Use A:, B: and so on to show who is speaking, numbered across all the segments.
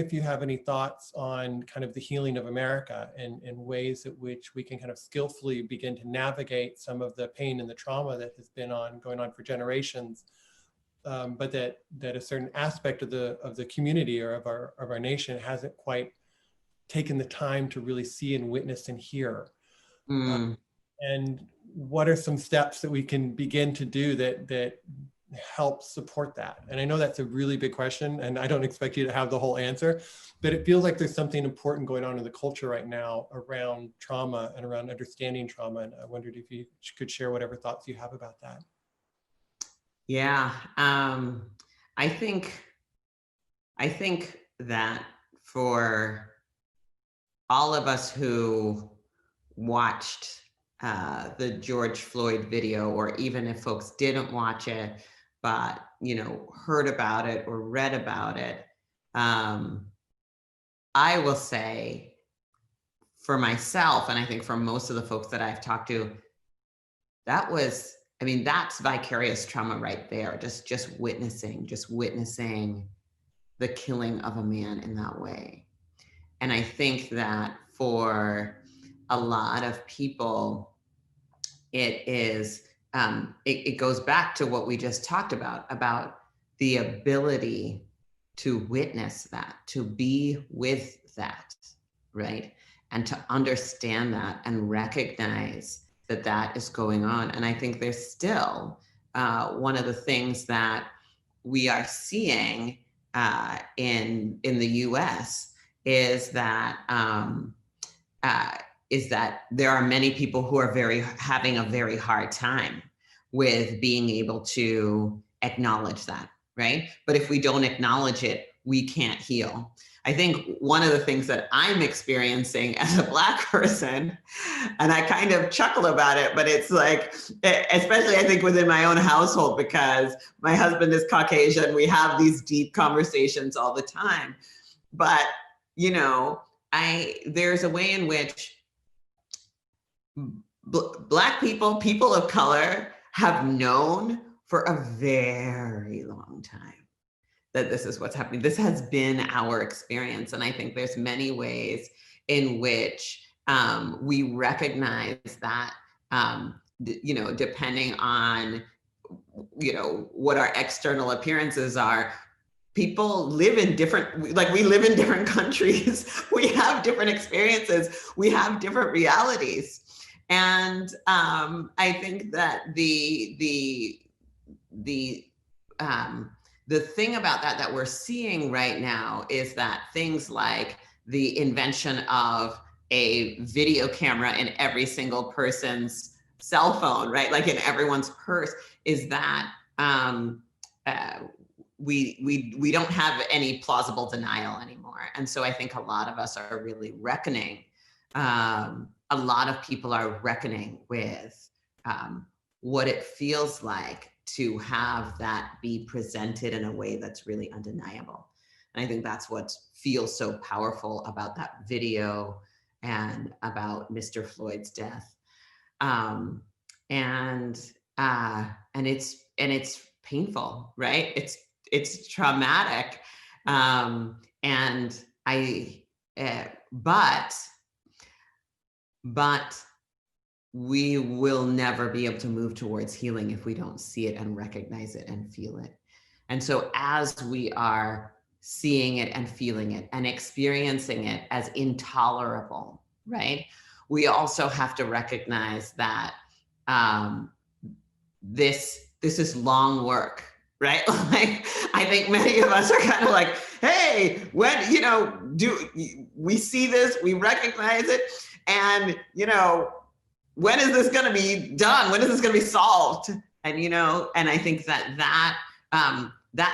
A: if you have any thoughts on kind of the healing of America and ways in which we can kind of skillfully begin to navigate some of the pain and the trauma that has been going on for generations, but that a certain aspect of the community or of our nation hasn't quite taken the time to really see and witness and hear. And what are some steps that we can begin to do that help support that? And I know that's a really big question, and I don't expect you to have the whole answer, but it feels like there's something important going on in the culture right now around trauma and around understanding trauma. And I wondered if you could share whatever thoughts you have about that.
B: Yeah, I think that for all of us who watched the George Floyd video, or even if folks didn't watch it, but heard about it or read about it, I will say for myself, and I think for most of the folks that I've talked to, that's vicarious trauma right there. Just witnessing the killing of a man in that way. And I think that for a lot of people, it is, it goes back to what we just talked about the ability to witness that, to be with that, right? And to understand that and recognize that that is going on. And I think there's still one of the things that we are seeing in the US is that there are many people who are having a very hard time with being able to acknowledge that, right? But if we don't acknowledge it, we can't heal. I think one of the things that I'm experiencing as a Black person, and I kind of chuckle about it, but it's like, especially I think within my own household, because my husband is Caucasian, we have these deep conversations all the time. But, there's a way in which Black people, people of color, have known for a very long time that this is what's happening. This has been our experience. And I think there's many ways in which we recognize that, depending on, what our external appearances are, people live in we live in different countries. We have different experiences. We have different realities. And I think that the thing about that we're seeing right now is that things like the invention of a video camera in every single person's cell phone, right? Like in everyone's purse, is that we don't have any plausible denial anymore. And so I think a lot of us are really reckoning. A lot of people are reckoning with what it feels like to have that be presented in a way that's really undeniable. And I think that's what feels so powerful about that video and about Mr. Floyd's death. And it's painful, right? It's traumatic. But we will never be able to move towards healing if we don't see it and recognize it and feel it. And so as we are seeing it and feeling it and experiencing it as intolerable, right? We also have to recognize that this is long work, right? Like, I think many of us are kind of like, hey, when, do we see this, we recognize it, and, when is this going to be done? When is this going to be solved? And, and I think that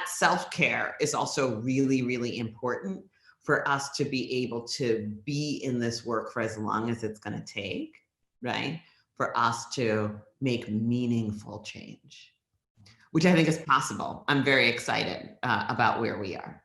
B: self-care is also really, really important for us to be able to be in this work for as long as it's going to take, right? For us to make meaningful change, which I think is possible. I'm very excited about where we are.